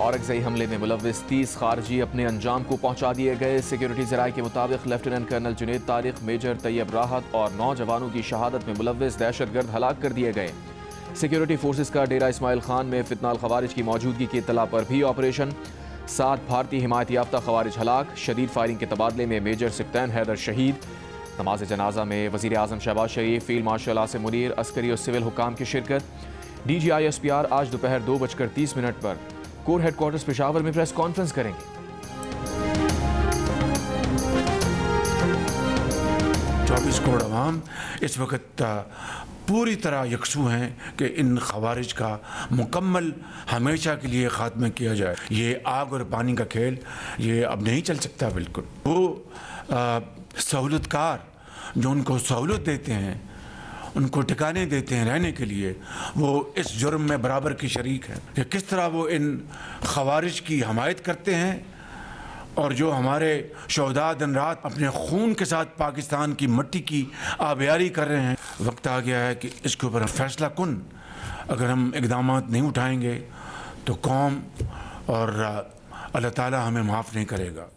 औरकज़ई हमले में मुलव्विस 30 खारजी अपने अंजाम को पहुंचा दिए गए। सिक्योरिटी ज़राए के मुताबिक lieutenant colonel Junaid Tariq, major Tayyab Rahat और 9 जवानों की शहादत में मुलव्विस दहशतगर्द हलाक कर दिए गए। सिक्योरिटी फोर्सेस का डेरा इस्माइल खान में फितनाल खवारिज की मौजूदगी की इत्तला पर भी ऑपरेशन। 7 भारतीय हिमायत याफ्ता खवारिज हलाक। शदीद फायरिंग के तबादले में मेजर सिप्तैन हैदर शहीद। नमाज जनाजा में वज़ीर आज़म शहबाज शरीफ, फील्ड मार्शल आसिम मुनीर, अस्करी और सिविल हुकाम की शिरकत। DGI-SPR आज दोपहर 2:30 पर कोर हेडक्वार्टर्स पेशावर में प्रेस कॉन्फ्रेंस करेंगे। 24 करोड़ अवाम इस वक्त पूरी तरह यकसू हैं कि इन खवारिज का मुकम्मल हमेशा के लिए ख़ात्मा किया जाए। ये आग और पानी का खेल ये अब नहीं चल सकता। बिल्कुल वो सहूलतकार जो उनको सहूलत देते हैं, उनको ठिकाने देते हैं रहने के लिए, वो इस जुर्म में बराबर की शरीक है कि किस तरह वो इन खवारिज की हमायत करते हैं और जो हमारे शहदा दिन रात अपने खून के साथ पाकिस्तान की मिट्टी की आबियारी कर रहे हैं। वक्त आ गया है कि इसके ऊपर फैसला कुन अगर हम इक़दाम नहीं उठाएंगे तो कौम और अल्लाह ताला हमें माफ़ नहीं करेगा।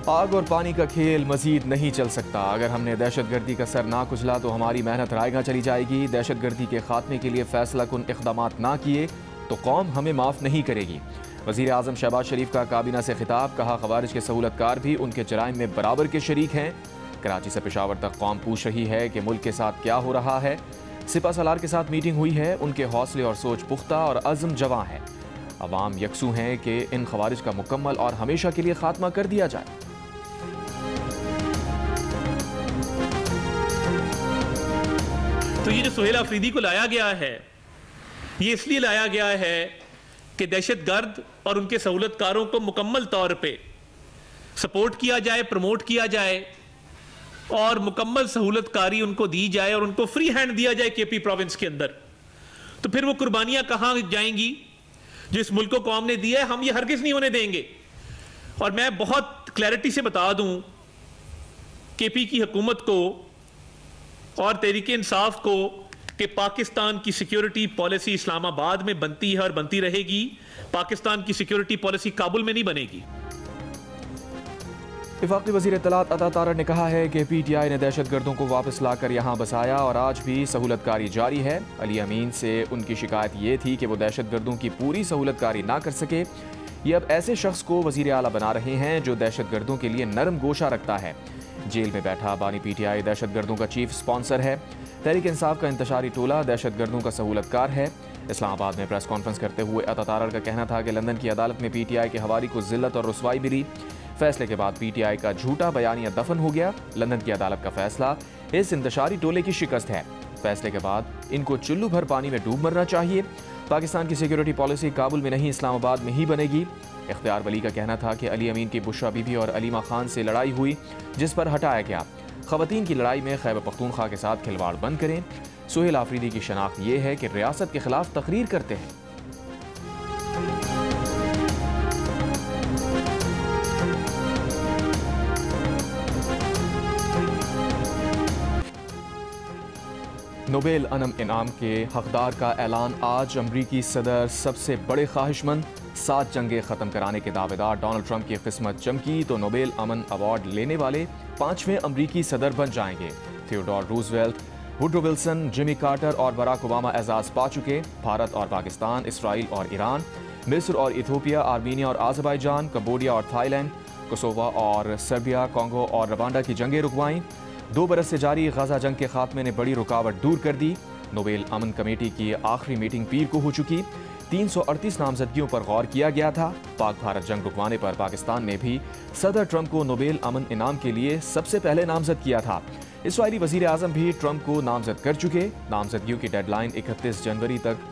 आग और पानी का खेल मजीद नहीं चल सकता। अगर हमने दहशतगर्दी का सर ना कुचला तो हमारी मेहनत रायगा चली जाएगी। दहशतगर्दी के खात्मे के लिए फैसला कुन इक़दामात ना किए तो कौम हमें माफ़ नहीं करेगी। वज़ीर आज़म शहबाज शरीफ का काबीना से खिताब। कहा खवारिज के सहूलतकार भी उनके जराइम में बराबर के शरीक हैं। कराची से पेशावर तक कौम पूछ रही है कि मुल्क के साथ क्या हो रहा है। सिपा सलार के साथ मीटिंग हुई है। उनके हौसले और सोच पुख्ता और अज़्म जवां है। अवाम यकसू हैं कि इन खवारिज का मुकम्मल और हमेशा के लिए खात्मा कर दिया जाए। तो ये जो सुहेल अफरीदी को लाया गया है, ये इसलिए लाया गया है कि दहशतगर्द और उनके सहूलतकारों को मुकम्मल तौर पे सपोर्ट किया जाए, प्रमोट किया जाए और मुकम्मल सहूलतकारी उनको दी जाए और उनको फ्री हैंड दिया जाए केपी प्रोविंस के अंदर। तो फिर वो कुर्बानियां कहां जाएंगी जो इस मुल्क को कौम ने दिया है? हम ये हरगिज नहीं होने देंगे। और मैं बहुत क्लैरिटी से बता दूं केपी की हुकूमत को और तहरीके इंसाफ को कि पाकिस्तान की सिक्योरिटी पॉलिसी इस्लामाबाद में बनती है और बनती रहेगी। पाकिस्तान की सिक्योरिटी पॉलिसी काबुल में नहीं बनेगी। वफाकी वज़ीर इत्तलात अता तारड़ ने कहा है कि PTI ने दहशतगर्दों को वापस लाकर यहाँ बसाया और आज भी सहूलतकारी जारी है। अली अमीन से उनकी शिकायत ये थी कि वो दहशतगर्दों की पूरी सहूलतकारी ना कर सके। ये अब ऐसे शख्स को वज़ीर आला बना रहे हैं जो दहशतगर्दों के लिए नरम गोशा रखता है। जेल में बैठा बानी PTI दहशतगर्दों का चीफ स्पॉन्सर है। तहरीक इंसाफ का इंतशारी टोला दहशतगर्दों का सहूलतकार है। इस्लामाबाद में प्रेस कॉन्फ्रेंस करते हुए अता तारड़ का कहना था कि लंदन की अदालत में PTI के हवारी को जिल्लत और रुसवाई मिली। फैसले के बाद PTI का झूठा बयानिया दफन हो गया। लंदन की अदालत का फैसला इस इंतशारी टोले की शिकस्त है। फैसले के बाद इनको चुल्लू भर पानी में डूब मरना चाहिए। पाकिस्तान की सिक्योरिटी पॉलिसी काबुल में नहीं इस्लामाबाद में ही बनेगी। इख्तियार वली का कहना था कि अली अमीन की बुशरा बीबी और अलीमा खान से लड़ाई हुई जिस पर हटाया गया। ख़वातीन की लड़ाई में खैबर पख्तूनख्वा के साथ खिलवाड़ बंद करें। सुहेल आफरीदी की शनाख्त ये है कि रियासत के खिलाफ तकरीर करते हैं। नोबेल इनाम के हकदार का ऐलान आज। अमरीकी सदर सबसे बड़े ख्वाहिशमंद 7 जंगें ख़त्म कराने के दावेदार डोनाल्ड ट्रंप की किस्मत चमकी तो नोबेल अमन अवार्ड लेने वाले 5वें अमरीकी सदर बन जाएंगे। Theodore Roosevelt, Woodrow Wilson, Jimmy Carter और बराक ओबामा एजाज़ पा चुके। भारत और पाकिस्तान, इसराइल और ईरान, मिस्र और इथोपिया, आर्मीनिया और आज़रबाईजान, कंबोडिया और थाईलैंड, कोसोवा और सर्बिया, कॉन्गो और रवांडा की जंगें रुकवाईं। 2 बरस से जारी गजा जंग के खात्मे ने बड़ी रुकावट दूर कर दी। नोबेल अमन कमेटी की आखिरी मीटिंग पीर को हो चुकी। 338 नामजदगियों पर गौर किया गया था। पाक भारत जंग रुकवाने पर पाकिस्तान ने भी सदर ट्रंप को नोबेल अमन इनाम के लिए सबसे पहले नामजद किया था। इसराइली वजीर आजम भी ट्रंप को नामजद कर चुके। नामजदगियों की डेडलाइन 31 जनवरी तक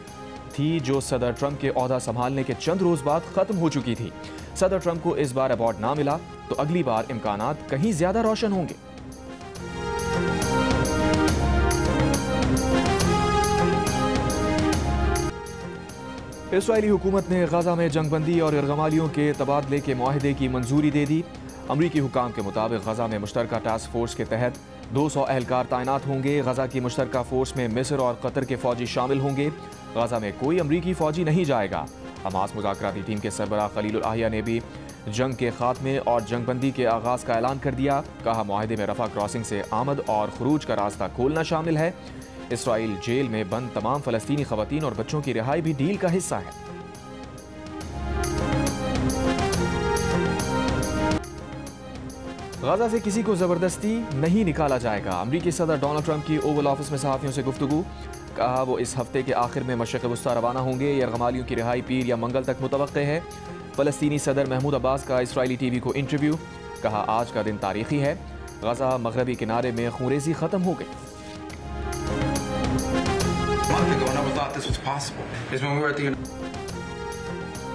थी जो सदर ट्रंप के ओहदा संभालने के चंद रोज बाद खत्म हो चुकी थी। सदर ट्रंप को इस बार अवार्ड ना मिला तो अगली बार इम्कानात कहीं ज्यादा रोशन होंगे। इसराइली हुकूमत ने गजा में जंगबंदी और यरगमालियों के तबादले के मुआहदे की मंजूरी दे दी। अमरीकी हुकाम के मुताबिक गजा में मुश्तरका टास्क फोर्स के तहत 200 एहलकार तैनात होंगे। गजा की मुश्तरका फोर्स में मिस्र और कतर के फौजी शामिल होंगे। गजा में कोई अमरीकी फौजी नहीं जाएगा। हमास मुज़ाकराती टीम के सरबराह खलील उल अहिया ने भी जंग के खात्मे और जंगबंदी के आगाज का ऐलान कर दिया। कहा, मुआहदे में रफा क्रॉसिंग से आमद और खरूज का रास्ता खोलना शामिल है। इसराइल जेल में बंद तमाम फलस्तीनी खवातीन और बच्चों की रिहाई भी डील का हिस्सा है। गजा से किसी को जबरदस्ती नहीं निकाला जाएगा। अमरीकी सदर डोनाल्ड ट्रंप की ओवल ऑफिस में सहाफियों से गुफ्तगू। कहा, वो इस हफ्ते के आखिर में मशरिक़ वस्ता रवाना होंगे। यरगमालियों की रिहाई पीर या मंगल तक मुतवक्के है। फ़लस्तीनी सदर महमूद अब्बास का इसराइली टीवी को इंटरव्यू। कहा, आज का दिन तारीखी है। गजा मगरबी किनारे में खूनरेज़ी ख़त्म हो गई।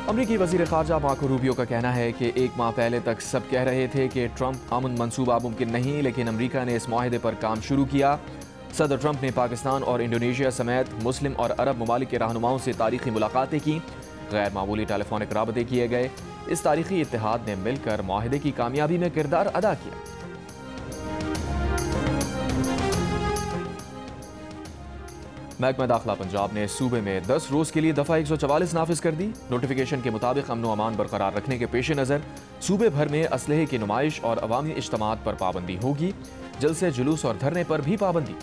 अमरीकी वज़ीर ख़ारजा मार्को रूबियो का कहना है कि एक माह पहले तक सब कह रहे थे कि ट्रंप अमन मंसूबा मुमकिन नहीं, लेकिन अमरीका ने इस माहदे पर काम शुरू किया। सदर ट्रंप ने पाकिस्तान और इंडोनेशिया समेत मुस्लिम और अरब ममालिक के रहनुमाओं से तारीखी मुलाकातें की। गैर मामूली टेलीफोनिक राबते किए गए। इस तारीखी इत्तेहाद ने मिलकर माहदे की कामयाबी में किरदार अदा किया। महकमा दाखिला पंजाब ने सूबे में 10 रोज के लिए दफा 144 नाफिज कर दी। नोटिफिकेशन के मुताबिक अमन अमान बरकरार रखने के पेश नज़र सूबे भर में असलहे की नुमाइश और अवामी इज्तमात पर पाबंदी होगी। जलसे, जुलूस और धरने पर भी पाबंदी।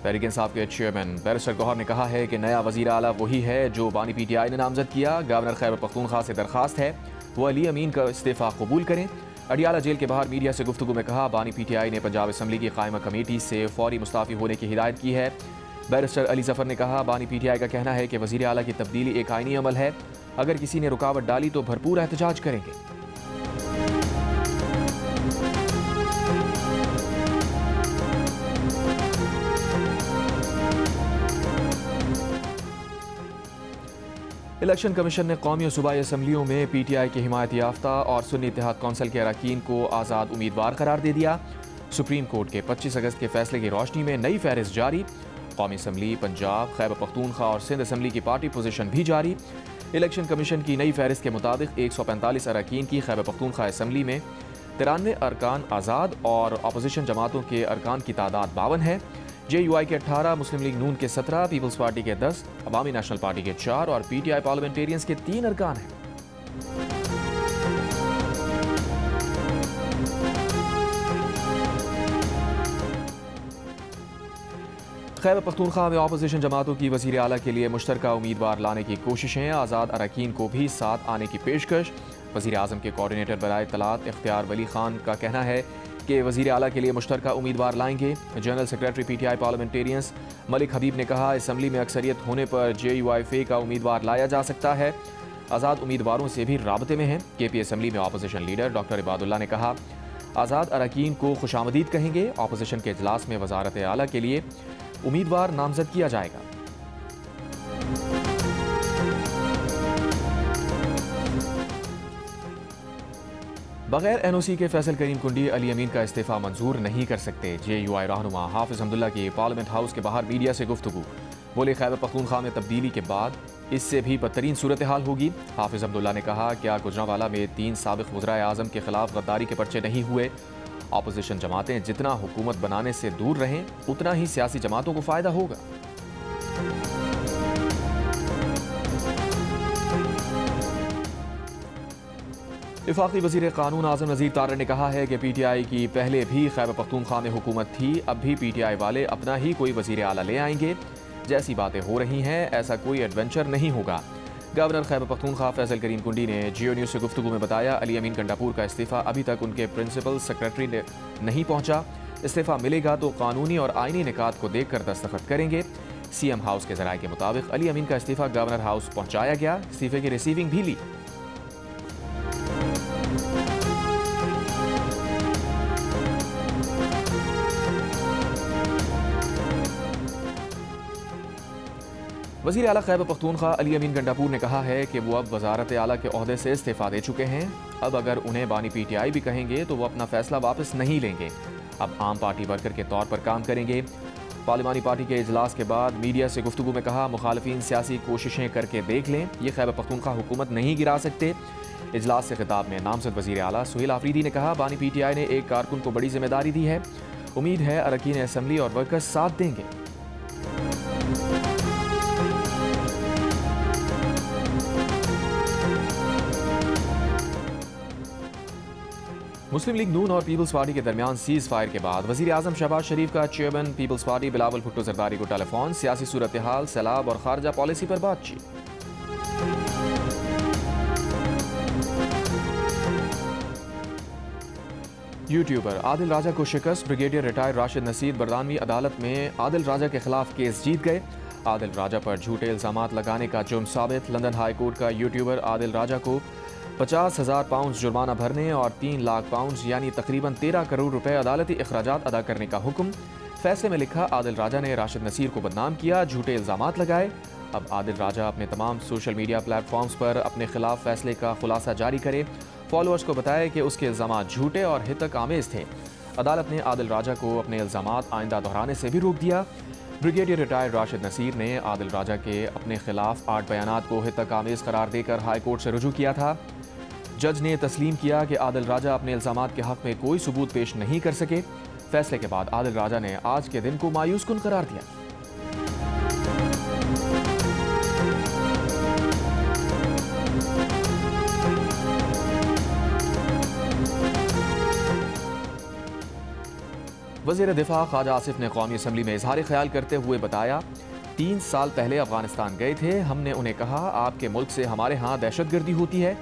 तहरीक इंसाफ के चेयरमैन बैरिस्टर गौहर ने कहा है कि नया वजीर आला वही है जो बानी PTI ने नामजद किया। गवर्नर खैबर पख्तूनख्वा से दरखास्त है वो अली अमीन का इस्तीफा कबूल करें। अडियाला जेल के बाहर मीडिया से गुफ्तगू में कहा, बानी PTI ने पंजाब असम्बली की कायमा कमेटी से फौरी मुस्ताफ़ी होने की हिदायत की है। बैरिस्टर अली जफर ने कहा, बानी PTI का कहना है कि वज़ीर आला की तब्दीली एक आईनी अमल है। अगर किसी ने रुकावट डाली तो भरपूर एहतजाज करेंगे। इलेक्शन कमीशन ने कौमी और सूबाई असम्बलियों में PTI की हिमायत याफ्ता और सुन्नी इत्तेहाद कौंसिल के अरकान को आज़ाद उम्मीदवार करार दे दिया। सुप्रीम कोर्ट के 25 अगस्त के फैसले की रोशनी में नई फहरिस्त जारी। कौमी असम्बली, पंजाब, खैबर पख्तूनख्वा और सिंध असम्बली की पार्टी पोजीशन भी जारी। इलेक्शन कमीशन की नई फहरिस्त के मुताबिक 145 अरकान की खैबर पख्तूनख्वा असम्बली में 93 अरकान आज़ाद और अपोजिशन जमातों के अरकान की तादाद 52 है। JUI के 18, मुस्लिम लीग नून के 17, पीपल्स पार्टी के 10, अवामी नेशनल पार्टी के 4 और PTI पार्लियामेंटेरियंस के 3 अरकान हैं। खैबर पख्तूनख्वा में अपोजिशन जमातों की वज़ीर आला के लिए मुश्तरका उम्मीदवार लाने की कोशिशें। आज़ाद अरकान को भी साथ आने की पेशकश। वज़ीर आज़म के कोऑर्डिनेटर बराए इत्तलात इख्तियार वली खान का कहना है कि वज़ीर आला के लिए मुश्तरका उम्मीदवार लाएंगे। General secretary PTI parliamentarians Malik Habib ने कहा, असम्बली में अक्सरियत होने पर JUI फे का उम्मीदवार लाया जा सकता है। आज़ाद उम्मीदवारों से भी राबते में हैं। KP असम्बली में अपोजिशन लीडर डॉक्टर इबादुल्ला ने कहा, आज़ाद अरकान को खुशामदीद कहेंगे। अपोजिशन के इजलास में वज़ारत आला के लिए उम्मीदवार नामजद किया जाएगा। बगैर NOC के फैसल करीम कुंडी अली अमीन का इस्तीफा मंजूर नहीं कर सकते। JUI रहनुमा हाफिज अब्दुल्ला की पार्लियामेंट हाउस के बाहर मीडिया से गुफ्तगू। बोले, खैबर पख्तूनख्वा में तब्दीली के बाद इससे भी बदतरीन सूरत हाल होगी। हाफिज अब्दुल्ला ने कहा, क्या गुजरांवाला में 3 साबिक वज़राए आज़म के खिलाफ गद्दारी के पर्चे नहीं हुए? अपोजिशन जमातें जितना हुकूमत बनाने से दूर रहें उतना ही सियासी जमातों को फ़ायदा होगा। वफाकी वज़ीर कानून आज़म नज़ीर तारड़ ने कहा है कि PTI की पहले भी खैबर पख्तूनख्वा में हुकूमत थी, अब भी PTI वाले अपना ही कोई वज़ीर आला ले आएंगे। जैसी बातें हो रही हैं ऐसा कोई एडवेंचर नहीं होगा। गवर्नर खैबर पख्तूनख्वा फैसल करीम कुंडी ने जियो न्यूज़ से गुफ्तगू में बताया, अली अमीन गंडापुर का इस्तीफ़ा अभी तक उनके प्रिंसिपल सेक्रेटरी ने नहीं पहुंचा। इस्तीफ़ा मिलेगा तो कानूनी और आईनी निकात को देखकर दस्तखत करेंगे। CM हाउस के ज़राए के मुताबिक अली अमीन का इस्तीफ़ा गवर्नर हाउस पहुंचाया गया। इस्तीफ़े की रिसीविंग भी ली। वज़ीर आला खैबर पख्तूनख्वा अली अमीन गंडापुर ने कहा है कि वो अब वज़ारत आला के ओहदे से इस्तीफ़ा दे चुके हैं। अब अगर उन्हें बानी PTI भी कहेंगे तो वो अपना फैसला वापस नहीं लेंगे। अब आम पार्टी वर्कर के तौर पर काम करेंगे। पार्लिमानी पार्टी के इजलास के बाद मीडिया से गुफ्तगू में कहा, मुखालफिन सियासी कोशिशें करके देख लें, ये खैबर पख्तूनख्वा हुकूमत नहीं गिरा सकते। इजलास से खिताब में नामजद वज़ीर आला सुहेल आफरीदी ने कहा, बानी PTI ने एक कारकुन को बड़ी जिम्मेदारी दी है। उम्मीद है अरकान असम्बली और वर्कर्स साथ देंगे। मुस्लिम लीग नून और पीपल्स पार्टी के दरमियान सीज फायर के बाद वज़ीर आज़म शहबाज शरीफ का चेयरमैन पीपल्स पार्टी बिलावल भुट्टो जरदारी को टेलीफोन, सियासी सूरत हाल, सैलाब और खारजा पॉलिसी पर बातचीत। यूट्यूबर आदिल राजा को शिकस्त, ब्रिगेडियर रिटायर्ड राशिद नसीर बरदानवी अदालत में आदिल राजा के खिलाफ केस जीत गए। आदिल राजा पर झूठे इल्जामात लगाने का जुर्म साबित, लंदन हाई कोर्ट का यूट्यूबर आदिल राजा को 50,000 पाउंड जुर्माना भरने और 3 लाख पाउंड यानी तकरीबन 13 करोड़ रुपए अदालती अखराजात अदा करने का हुक्म। फैसले में लिखा, आदिल राजा ने राशिद नसीर को बदनाम किया, झूठे इल्जामात लगाए। अब आदिल राजा अपने तमाम सोशल मीडिया प्लेटफॉर्म्स पर अपने खिलाफ फैसले का खुलासा जारी करे, फॉलोअर्स को बताया कि उसके इल्जामात झूठे और हितक आमेज थे। अदालत ने आदिल राजा को अपने इल्जामात आइंदा दोहराने से भी रोक दिया। ब्रिगेडियर रिटायर्ड राशिद नसीर ने आदिल राजा के अपने खिलाफ 8 बयानात को हितक आमेज करार देकर हाई कोर्ट से रुजू किया था। जज ने तस्लीम किया कि आदिल राजा अपने इल्जामात के हक में कोई सबूत पेश नहीं कर सके। फैसले के बाद आदिल राजा ने आज के दिन को मायूस कुन करार दिया। वज़ीर दिफा ख्वाजा आसिफ ने कौमी असम्बली में इजहार ख्याल करते हुए बताया, 3 साल पहले अफगानिस्तान गए थे। हमने उन्हें कहा, आपके मुल्क से हमारे यहाँ दहशतगर्दी होती है,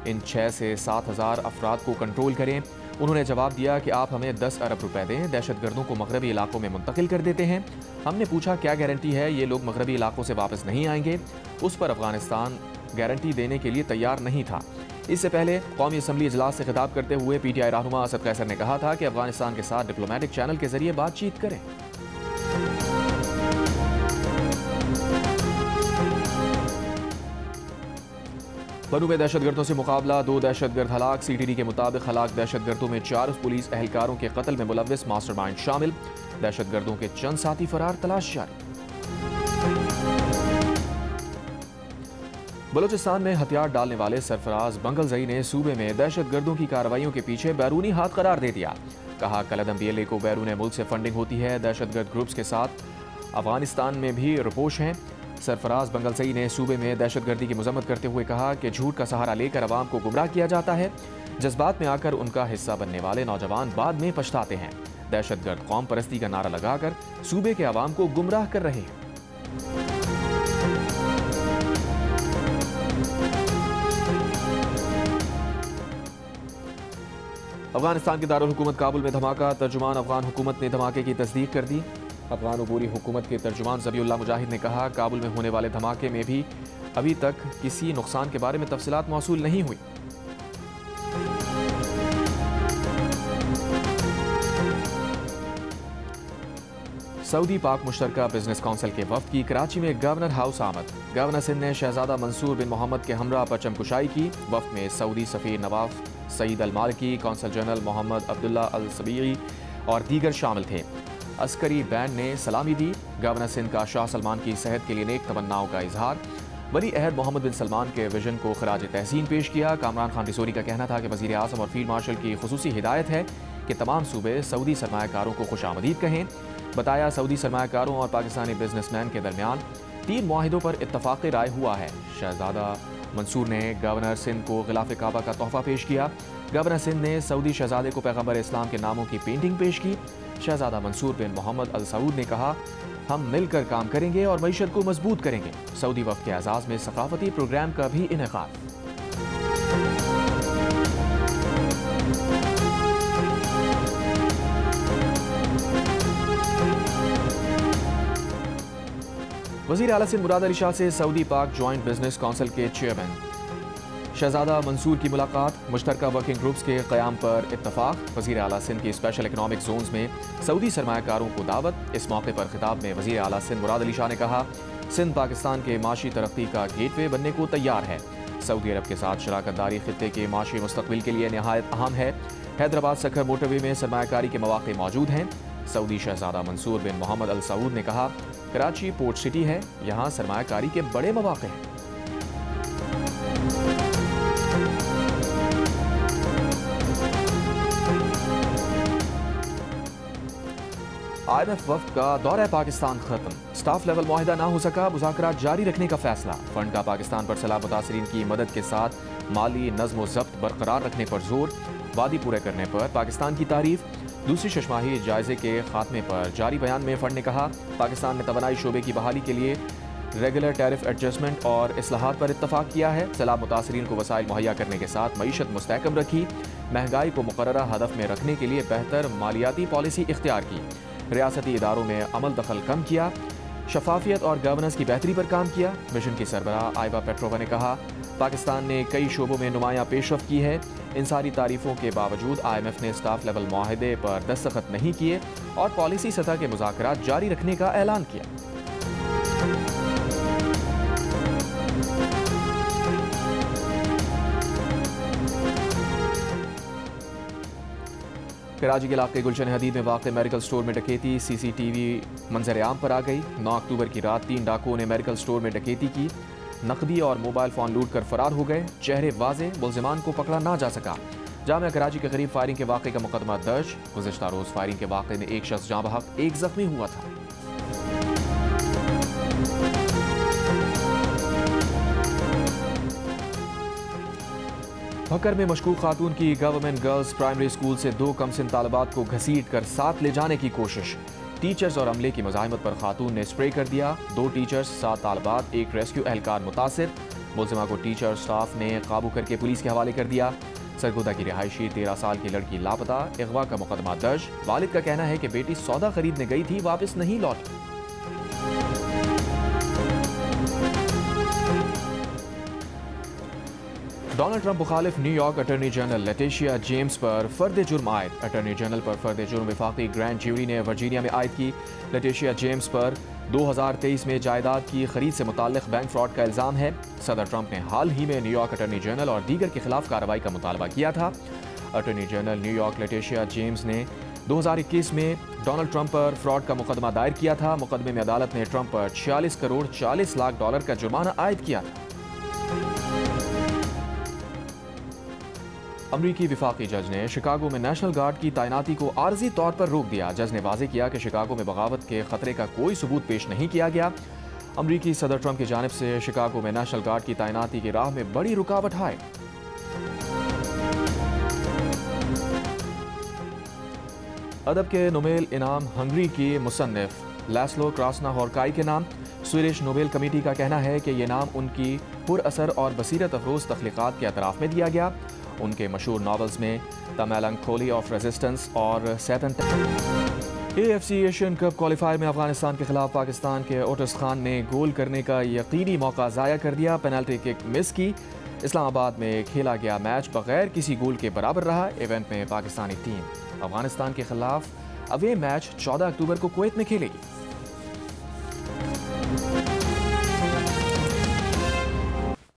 इन 6 से 7 हज़ार अफराद को कंट्रोल करें। उन्होंने जवाब दिया कि आप हमें 10 अरब रुपए दें, दहशतगर्दों को मगरबी इलाकों में मुंतकिल कर देते हैं। हमने पूछा, क्या गारंटी है ये लोग मगरबी इलाकों से वापस नहीं आएंगे? उस पर अफगानिस्तान गारंटी देने के लिए तैयार नहीं था। इससे पहले कौमी असम्बली इजलास से खिताब करते हुए PTI रहनुमा असद कैसर ने कहा था कि अफगानिस्तान के साथ डिप्लोमेटिक चैनल के जरिए बातचीत करें। बनू में दहशतगर्दों से मुकाबला, 2 दहशतगर्द हलाक। CTD के मुताबिक हलाक दहशतगर्दों में 4 पुलिस एहलकारों के कत्ल में मुलव्विस मास्टरमाइंड शामिल। दहशतगर्दों के चंद साथी फरार, तलाश जारी। बलूचिस्तान में हथियार डालने वाले सरफराज बंगलजई ने सूबे में दहशतगर्दों की कार्रवाइयों के पीछे बैरूनी हाथ करार दे दिया। कहा, कलदम BLA को बैरून मुल्क से फंडिंग होती है। दहशतगर्द ग्रुप्स के साथ अफगानिस्तान में भी रुपोश हैं। सरफराज बंगलजई ने सूबे में दहशतगर्दी की मजम्मत करते हुए कहा कि झूठ का सहारा लेकर अवाम को गुमराह किया जाता है। जज्बात में आकर उनका हिस्सा बनने वाले नौजवान बाद में पछताते हैं। दहशतगर्द कौम परस्ती का नारा लगाकर सूबे के अवाम को गुमराह कर रहे हैं। अफगानिस्तान के दारुल हुकूमत काबुल में धमाका, तर्जुमान अफगान हुकूमत ने धमाके की तस्दीक कर दी। अफगान अबूरी हुकूमत के तर्जुमान ज़बीउल्लाह मुजाहिद ने कहा, काबुल में होने वाले धमाके में भी अभी तक किसी नुकसान के बारे में तफसीलात मौसूल नहीं हुई। सऊदी पाक मुश्तरका बिजनेस काउंसिल के वफ्द की कराची में गवर्नर हाउस आमद। गवर्नर सिंध ने शहजादा मंसूर बिन मोहम्मद के हमरा परचम कुशाई की। वफ्द में सऊदी सफ़ीर नवाफ सईद अल मालिकी, कौंसल जनरल मोहम्मद अब्दुल्ला अल सबीगी और दीगर शामिल थे। अस्करी बैंड ने सलामी दी। गवर्नर सिंध का शाह सलमान की सेहत के लिए नेक तमन्नाओं का इजहार। वली अहद मोहम्मद बिन सलमान के विजन को खराज तहसीन पेश किया। कामरान खान रिसोरी का कहना था कि वज़ीर आज़म और फील्ड मार्शल की खुसूसी हिदायत है कि तमाम सूबे सऊदी सरमायाकारों को खुशामदीद कहें। बताया, सऊदी सरमायाकारों और पाकिस्तानी बिजनेसमैन के दरमियान 3 मुआहिदों पर इत्तफाक़ राय हुआ है। शहजादा मंसूर ने गवर्नर सिंध को गिलाफ काबा का तोहफा पेश किया। गवर्नर सिंध ने सऊदी शहजादे को पैगम्बर इस्लाम के नामों की पेंटिंग पेश की। शहजादा मंसूर बिन मोहम्मद अल सऊद ने कहा, हम मिलकर काम करेंगे और मईशत को मजबूत करेंगे। सऊदी वफ़द के एजाज़ में सकाफती प्रोग्राम का भी इनेकाद। वज़ीर आला सिंध मुराद अली शाह से सऊदी पाक जॉइंट बिजनेस काउंसिल के चेयरमैन शहजादा मंसूर की मुलाकात। मुश्तरका वर्किंग ग्रुप्स के क़याम पर इत्तफाक। वज़ीर आला सिंध की स्पेशल इकनॉमिक जोन्स में सऊदी सरमायाकारों को दावत। इस मौके पर खिताब में वज़ीर आला सिंध मुराद अली शाह ने कहा, सिंध पाकिस्तान के माशी तरक्की का गेटवे बनने को तैयार है। सऊदी अरब के साथ शराकतदारी खित्ते के माशी मुस्तक़बिल के लिए नहायत अहम है। हैदराबाद सखर मोटरवे में सरमायाकारी के मौक़े मौजूद हैं। सऊदी शहजादा मंसूर बिन मोहम्मद अल सऊद ने कहा, कराची पोर्ट सिटी है, यहाँ सरमायाकारी के बड़े मौक़े हैं। IMF वफ्द का दौरा पाकिस्तान खत्म, स्टाफ लेवल मुआहिदा ना हो सका, मुज़ाकरात जारी रखने का फैसला। फंड का पाकिस्तान पर सैलाब मुतासरीन की मदद के साथ माली नज़्म व ज़ब्त बरकरार रखने पर जोर, वादी पूरे करने पर पाकिस्तान की तारीफ। दूसरी शशमाही जायजे के खात्मे पर जारी बयान में फंड ने कहा, पाकिस्तान ने तवानाई शोबे की बहाली के लिए रेगुलर टैरिफ एडजस्टमेंट और इस्लाहात पर इत्तफाक किया है। सैलाब मुतासरीन को वसाइल मुहैया करने के साथ मईशत मुस्तहकम रखी, महंगाई को मुकर्ररा हदफ में रखने के लिए बेहतर मालियाती पॉलिसी इख्तियार की, रियासती इदारों में अमल दखल कम किया, शफाफियत और गवर्नेंस की बेहतरी पर काम किया। मिशन की सरबराह आइबा पेट्रोवा ने कहा, पाकिस्तान ने कई शोबों में नुमायां पेशरफ्त की है। इन सारी तारीफों के बावजूद IMF ने स्टाफ लेवल मुआहदे पर दस्तखत नहीं किए और पॉलिसी सतह के मुज़ाकरात जारी रखने का ऐलान किया। कराची के इलाके गुलशन हदीद में वाक़ मेडिकल स्टोर में डकैती, CCTV मंजर आम पर आ गई। 9 अक्टूबर की रात 3 डाकुओं ने मेडिकल स्टोर में डकैती की, नकदी और मोबाइल फ़ोन लूट कर फरार हो गए। चेहरे वाजे, मुल्ज़िमान को पकड़ा ना जा सका। जामिया कराची के करीब फायरिंग के वाक़े का मुकदमा दर्ज। गुज़िश्ता रोज़ फायरिंग के वाक़े में एक शख्स जाँ बहक, एक जख्मी हुआ था। भक्कर में मशकूक खातून की गवर्नमेंट गर्ल्स प्राइमरी स्कूल से 2 कमसिन तालिबात को घसीट कर साथ ले जाने की कोशिश। टीचर्स और अमले की मुज़ाहिमत पर खातून ने स्प्रे कर दिया। 2 टीचर्स, 7 तालिबात, एक रेस्क्यू एहलकार मुतासिर। मुल्जिमा को टीचर स्टाफ ने काबू करके पुलिस के हवाले कर दिया। सरगोदा की रिहायशी 13 साल की लड़की लापता, अगवा का मुकदमा दर्ज। वालिद का कहना है कि बेटी सौदा खरीदने गई थी, वापस नहीं लौटी। डोनाल्ड ट्रंप मुखालिफ New York attorney general Letitia James पर फर्द जुर्म आयद। अटॉर्नी जनरल पर फर्द जुर्म वफाकी ग्रैंड ज्यूरी ने वर्जीनिया में आयद की। लेटिशिया जेम्स पर 2023 में जायदाद की खरीद से मुताल्लिक बैंक फ्रॉड का इल्ज़ाम है। सदर ट्रंप ने हाल ही में न्यूयॉर्क अटॉर्नी जनरल और दीगर के खिलाफ कार्रवाई का मुतालबा किया था। Attorney general New York Letitia James ने 2021 में डोनाल्ड ट्रंप पर फ्रॉड का मुकदमा दायर किया था। मुकदमे में अदालत ने ट्रंप पर 46 करोड़ 40 लाख डॉलर का जुर्माना आयद किया था। अमरीकी विफाकी जज ने शिकागो में नेशनल गार्ड की तैनाती को आर्जी तौर पर रोक दिया। जज ने वाज़ेह किया कि शिकागो में बगावत के खतरे का कोई सबूत पेश नहीं किया गया। अमरीकी सदर ट्रंप की जानिब से शिकागो में नेशनल गार्ड की तैनाती की राह में बड़ी रुकावट आए। अदब के नोबेल इनाम हंगरी की मुसन्निफ लैस्लो क्रास्नाहोरकाई के नाम। स्वीडिश नोबेल कमेटी का कहना है कि यह नाम उनकी पुरअसर और बसीरत अफरोज तख्लीकात के अतराफ में दिया गया। उनके मशहूर नावल्स में द मेलंकोली ऑफ रेजिस्टेंस और Satan. AFC Asian Cup qualifier में अफगानिस्तान के खिलाफ पाकिस्तान के ओटस खान ने गोल करने का यकीनी मौका ज़ाया कर दिया। पेनल्टी किक मिस की। इस्लामाबाद में खेला गया मैच बगैर किसी गोल के बराबर रहा। इवेंट में पाकिस्तानी टीम अफगानिस्तान के खिलाफ अवे मैच 14 अक्टूबर को कुवैत में खेलेगी।